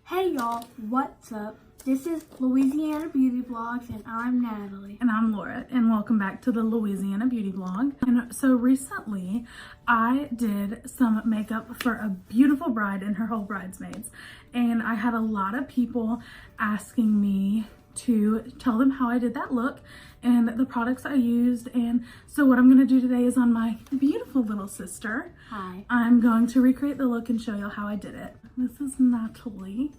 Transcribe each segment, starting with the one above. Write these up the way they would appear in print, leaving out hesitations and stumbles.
Hey y'all, what's up? This is Louisiana Beauty Blogs and I'm Natalie. And I'm Laura, and welcome back to the Louisiana Beauty Blog. And so recently I did some makeup for a beautiful bride and her whole bridesmaids, and I had a lot of people asking me to tell them how I did that look and the products I used. And so what I'm going to do today is on my beautiful little sister. Hi. I'm going to recreate the look and show you how I did it. This is Natalie.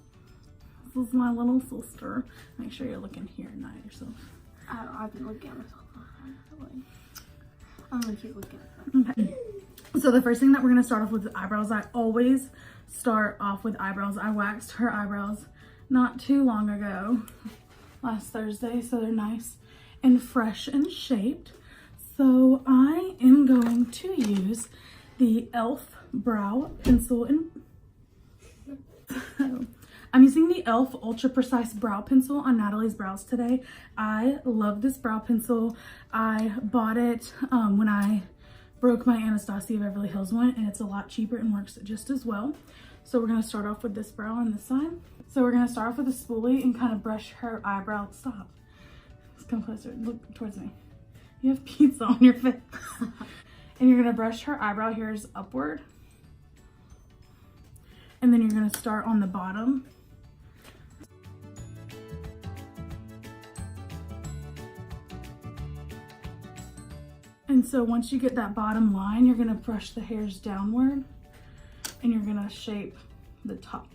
This is my little sister. Make sure you're looking here, not at yourself. I've been looking at myself. I'm gonna keep looking at them. Okay. So the first thing that we're gonna start off with is eyebrows. I always start off with eyebrows. I waxed her eyebrows not too long ago, last Thursday, so they're nice and fresh and shaped. So I am going to use the e.l.f. brow pencil and I'm using the e.l.f. Ultra Precise Brow Pencil on Natalie's brows today. I love this brow pencil. I bought it when I broke my Anastasia Beverly Hills one, and it's a lot cheaper and works just as well. So we're going to start off with this brow on this side. So we're going to start off with a spoolie and kind of brush her eyebrow. Stop. Let's come closer. Look towards me. You have pizza on your face. And you're going to brush her eyebrow hairs upward. And then you're going to start on the bottom. And so once you get that bottom line, you're going to brush the hairs downward and you're going to shape the top.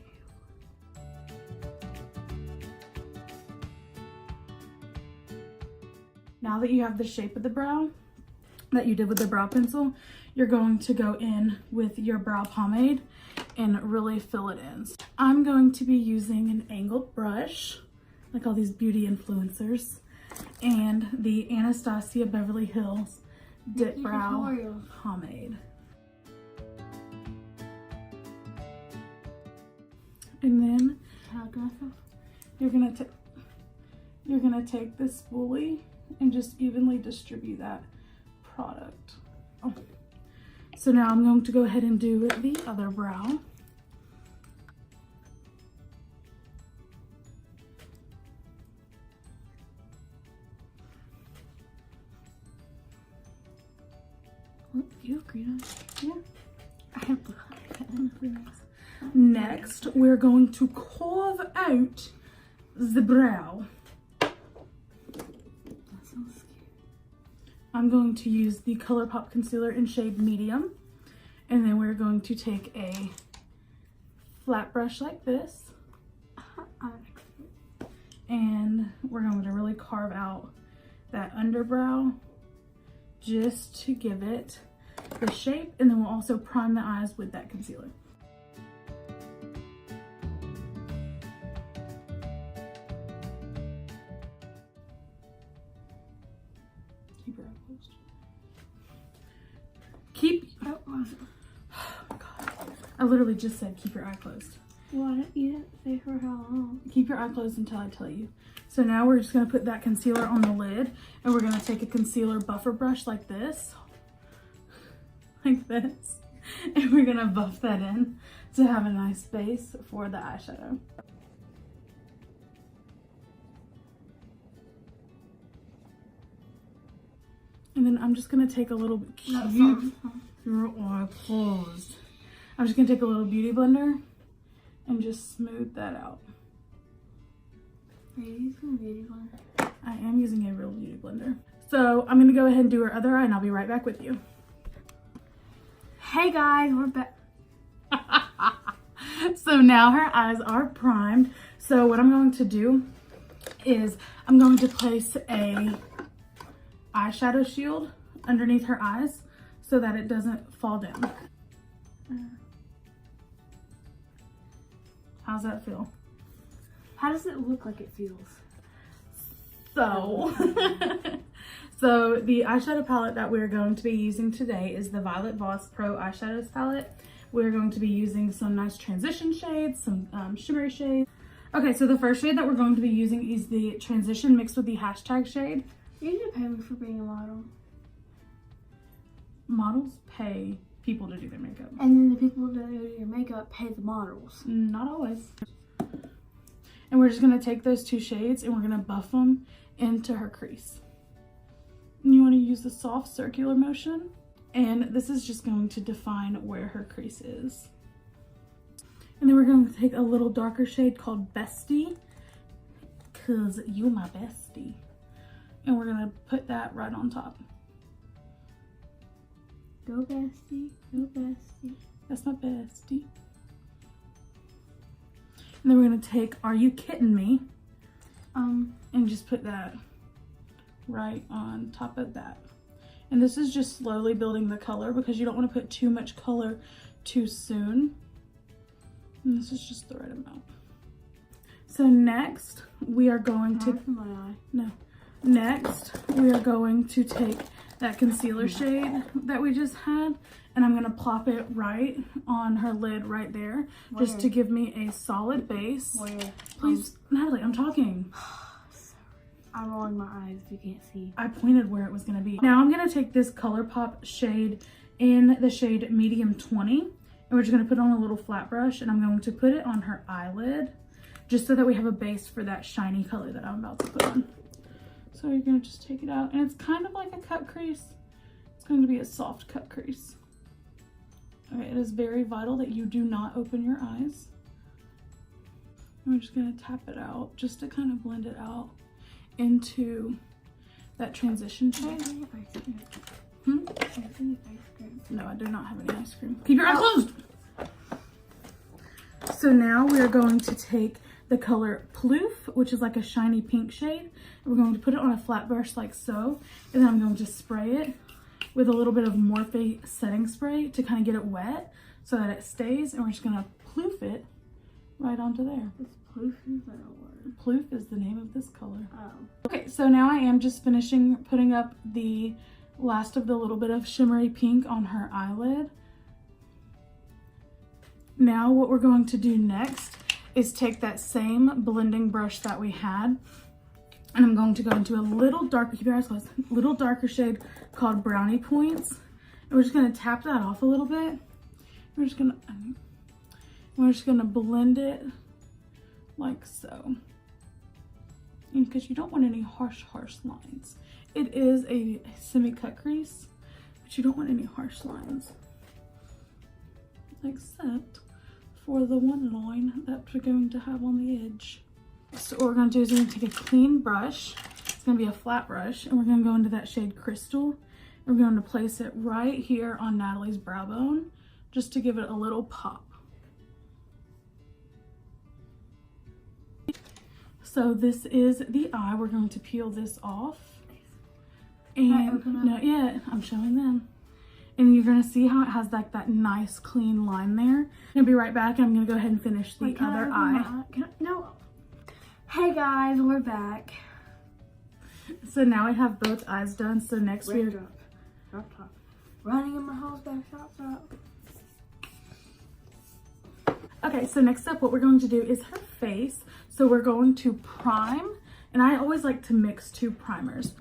Now that you have the shape of the brow that you did with the brow pencil, you're going to go in with your brow pomade and really fill it in. I'm going to be using an angled brush, like all these beauty influencers, and the Anastasia Beverly Hills Dip Brow Pomade. And then you're gonna take this spoolie and just evenly distribute that product. Oh. So now I'm going to go ahead and do the other brow. You have green eyes? Yeah. I have blue eyes. Next, we're going to carve out the brow. That sounds scary. I'm going to use the ColourPop concealer in shade medium, and then we're going to take a flat brush like this, and we're going to really carve out that underbrow just to give it the shape, and then we'll also prime the eyes with that concealer. Keep your eye closed. Oh my god. I literally just said keep your eye closed. Why you didn't say for how long? Keep your eye closed until I tell you. So now we're just going to put that concealer on the lid, and we're going to take a concealer buffer brush like this. Like this. And we're going to buff that in to have a nice base for the eyeshadow. And then I'm just going to take a little bit. Keep your eye closed. I'm just going to take a little beauty blender and just smooth that out. Are you using a beauty blender? I am using a real beauty blender. So I'm gonna go ahead and do her other eye, and I'll be right back with you. Hey guys, we're back. So now her eyes are primed. So what I'm going to do is I'm going to place a eyeshadow shield underneath her eyes so that it doesn't fall down. How's that feel? How does it look like it feels? So, so the eyeshadow palette that we're going to be using today is the Violet Voss Pro Eyeshadows palette. We're going to be using some nice transition shades, some shimmery shades. Okay, so the first shade that we're going to be using is the Transition mixed with the hashtag shade. You need to pay me for being a model. Models pay people to do their makeup. And then the people that do your makeup pay the models. Not always. And we're just going to take those 2 shades and we're going to buff them into her crease. And you want to use the soft circular motion. And this is just going to define where her crease is. And then we're going to take a little darker shade called Bestie, because you my bestie. And we're going to put that right on top. Go bestie, go bestie. That's my bestie. And then we're going to take Are You Kidding Me? And just put that right on top of that. And this is just slowly building the color because you don't want to put too much color too soon. And this is just the right amount. So next we are going to Next we are going to take that concealer shade that we just had, and I'm going to plop it right on her lid right there. Where? Just to give me a solid base. Where? Please, Natalie, I'm talking. I'm rolling my eyes if you can't see. I pointed where it was going to be. Now I'm going to take this ColourPop shade in the shade Medium 20, and we're just going to put on a little flat brush, and I'm going to put it on her eyelid just so that we have a base for that shiny color that I'm about to put on. So you're going to just take it out, and it's kind of like a cut crease. It's going to be a soft cut crease. Okay, it is very vital that you do not open your eyes. And we're just going to tap it out just to kind of blend it out into that transition shade. No, I do not have any ice cream. Keep your eyes closed! So now we are going to take the color Ploof, which is like a shiny pink shade. And we're going to put it on a flat brush like so. And then I'm going to spray it with a little bit of Morphe setting spray to kind of get it wet so that it stays. And we're just going to ploof it right onto there. Is ploof is that a word? Ploof is the name of this color. Oh. Okay, so now I am just finishing putting up the last of the little bit of shimmery pink on her eyelid. Now what we're going to do next is take that same blending brush that we had, and I'm going to go into a little darker, keep your eyes closed, little darker shade called Brownie Points. And we're just going to tap that off a little bit. We're just going to blend it like so. And because you don't want any harsh lines. It is a semi-cut crease, but you don't want any harsh lines. Except for the one line that we're going to have on the edge. So what we're going to do is we're going to take a clean brush. It's going to be a flat brush, and we're going to go into that shade Crystal. And we're going to place it right here on Natalie's brow bone, just to give it a little pop. So this is the eye. We're going to peel this off. And not yet, I'm showing them. And you're gonna see how it has like that nice clean line there. I'm gonna be right back, and I'm gonna go ahead and finish the other eye. No. Hey guys, we're back. So now I have both eyes done. So next we're Stop. Running in my house, back, stop. Okay, so next up what we're going to do is her face. So we're going to prime, and I always like to mix 2 primers.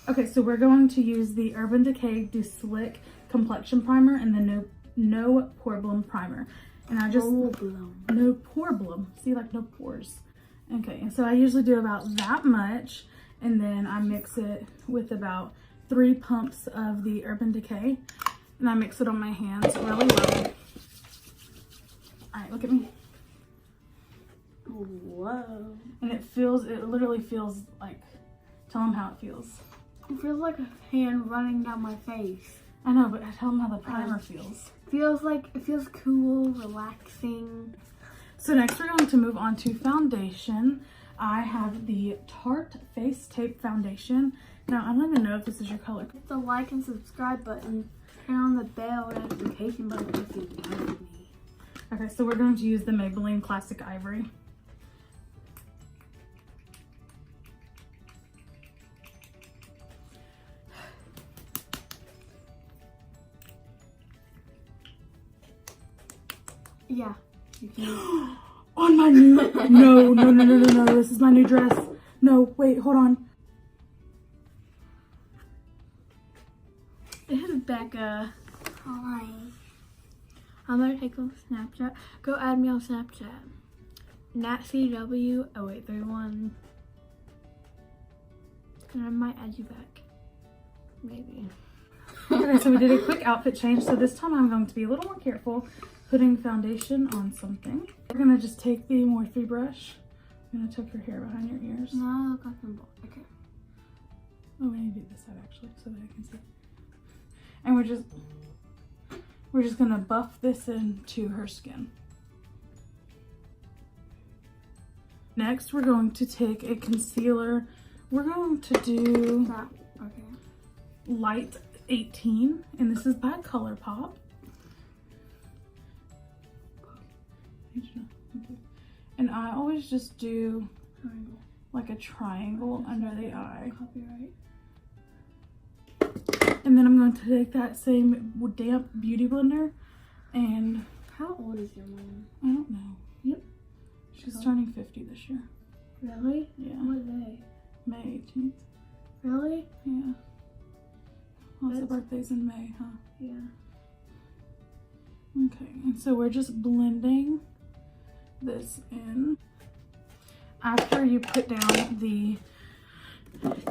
Okay, so we're going to use the Urban Decay Do Slick Complexion Primer and the No Problem Primer. And I just... No problem. See, like no pores. Okay, and so I usually do about that much, and then I mix it with about 3 pumps of the Urban Decay, and I mix it on my hands really well. Alright, look at me. Whoa. And it literally feels like, tell them how it feels. It feels like a fan running down my face. I know, but tell them how the primer feels. It feels cool, relaxing. So next we're going to move on to foundation. I have the Tarte Face Tape Foundation. Now, I don't even know if this is your color. Hit the like and subscribe button. Turn on the bell notification button if you like me. Okay, so we're going to use the Maybelline Classic Ivory. Yeah, you can. On my new, no, this is my new dress. No, wait, hold on. This is Becca. Hi. I'm gonna take a Snapchat. Go add me on Snapchat. NatCW0831. And I might add you back. Maybe. Okay, so we did a quick outfit change. So this time I'm going to be a little more careful putting foundation on something. We're gonna just take the Morphe brush. I'm gonna tuck your hair behind your ears. No, I look like I'm bald. Okay. Oh, we need to do this side actually so that I can see. And we're just gonna buff this into her skin. Next, we're going to take a concealer. We're going to do Light 18, and this is by ColourPop. And I always just do like a triangle under the eye. Copyright. And then I'm going to take that same damp beauty blender and... How old is your mom? I don't know. Yep. She's turning 50 this year. Really? Yeah. What day? May 18th. Really? Yeah. Lots of birthdays in May, huh? Yeah. Okay, and so we're just blending this in. After you put down the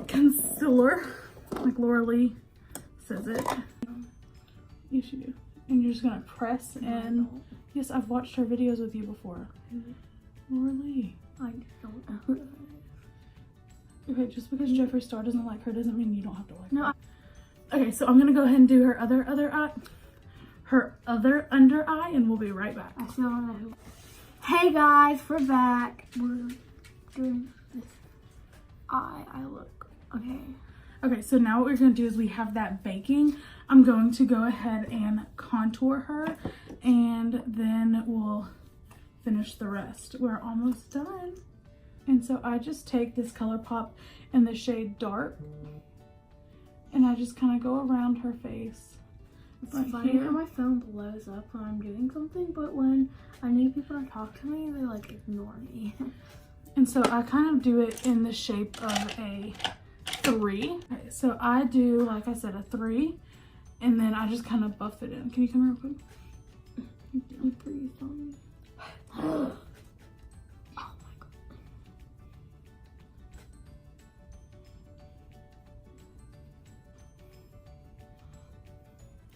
concealer, like Laura Lee says it. You should do. And you're just gonna press in. Yes, I've watched her videos with you before. Laura Lee. I don't know who that is. Okay, just because Jeffree Star doesn't like her doesn't mean you don't have to like her. No. Okay, so I'm gonna go ahead and do her other eye. Her other under eye, and we'll be right back. I still don't know who. Hey guys, we're back. We're doing this eye. I look okay. Okay, so now what we're gonna do is we have that baking. I'm going to go ahead and contour her, and then we'll finish the rest. We're almost done. And so I just take this ColourPop in the shade Dark, and I just kind of go around her face. It's funny how my phone blows up when I'm doing something, but when I need people to talk to me, they like ignore me. And so I kind of do it in the shape of a 3. Okay, so I do, like I said, a 3, and then I just kind of buff it in. Can you come here real quick? You breathe on me. Oh my god.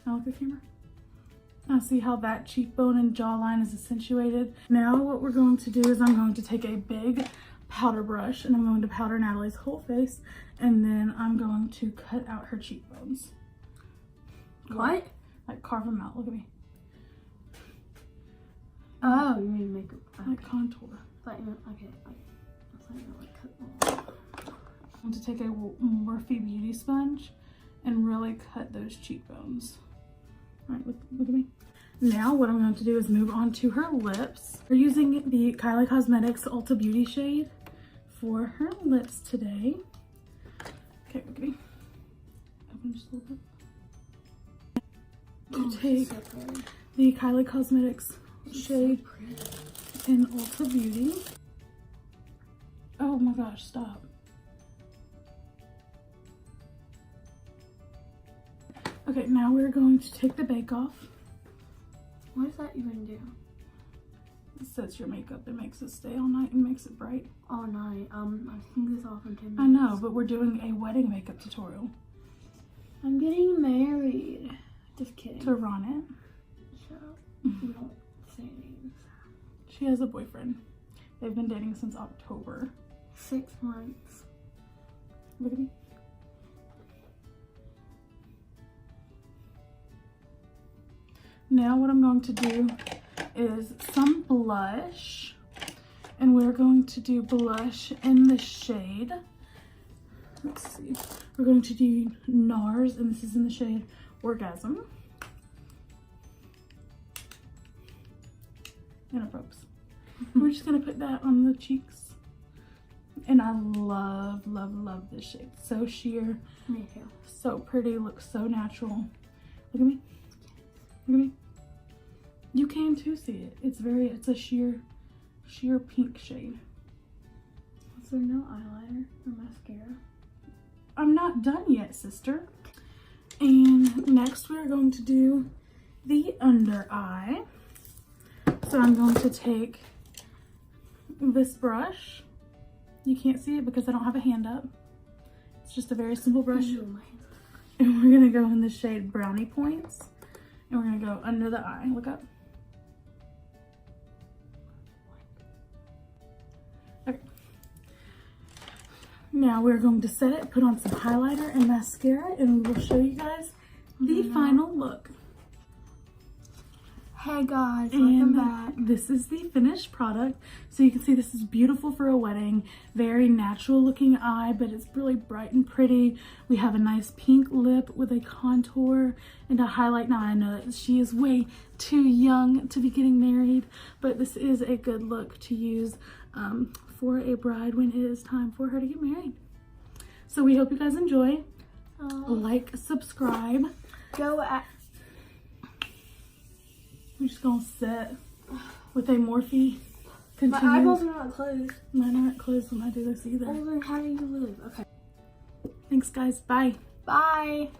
Now look at the camera. Now see how that cheekbone and jawline is accentuated? Now what we're going to do is I'm going to take a big powder brush and I'm going to powder Natalie's whole face, and then I'm going to cut out her cheekbones. What? Like carve them out. Look at me. Oh, you mean makeup? Like contour. Okay. I thought you were like cut them. I'm going to take a Morphe beauty sponge and really cut those cheekbones. All right, look at me. Now what I'm going to do is move on to her lips. We're using the Kylie Cosmetics Ulta Beauty shade for her lips today. Okay, look at me. Open just a little bit. To take the Kylie Cosmetics shade in Ulta Beauty. Oh my gosh, stop. Okay, now we're going to take the bake off. What does that even do? It sets your makeup. It makes it stay all night and makes it bright. All night. I think this off in 10 minutes. I know, but we're doing a wedding makeup tutorial. I'm getting married. Just kidding. To Ronit. So, you don't say names. She has a boyfriend. They've been dating since October. 6 months. Look at me. Now what I'm going to do is some blush, and we're going to do blush in the shade, let's see, we're going to do NARS, and this is in the shade Orgasm. And it broke. We're just gonna put that on the cheeks, and I love this shade. So sheer, Me too. so pretty, looks so natural. Look at me. Look at me. You can too see it. It's a sheer pink shade. Is there no eyeliner or mascara? I'm not done yet, sister. And next we're going to do the under eye. So I'm going to take this brush. You can't see it because I don't have a hand up. It's just a very simple brush. And we're gonna go in the shade Brownie Points. And we're gonna go under the eye. Look up. Okay. Now we're going to set it, put on some highlighter and mascara, and we will show you guys the final look. Hey guys, welcome back. This is the finished product. So you can see this is beautiful for a wedding. Very natural looking eye, but it's really bright and pretty. We have a nice pink lip with a contour and a highlight. Now I know that she is way too young to be getting married, but this is a good look to use for a bride when it is time for her to get married. So we hope you guys enjoy. Like, subscribe. We're just gonna sit with a Morphe. Continue. My eyeballs are not closed. Mine aren't closed when I do this either. Well, then how do you live? Okay. Thanks guys, bye. Bye.